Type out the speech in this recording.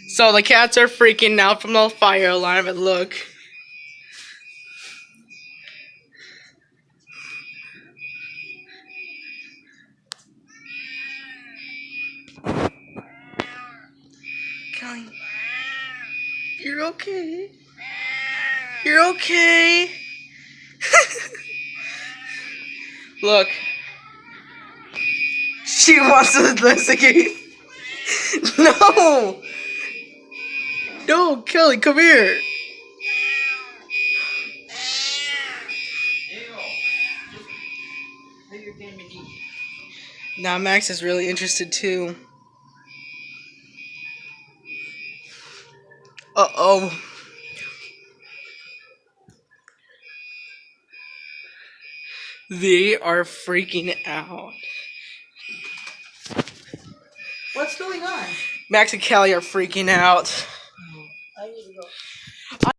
So the cats are freaking out from the fire alarm, and look. Kelly, you're okay. You're okay. Look. She wants to investigate. No! No, Kelly, come here. Now Max is really interested too. Uh-oh. They are freaking out. What's going on? Max and Kelly are freaking out. I need to go.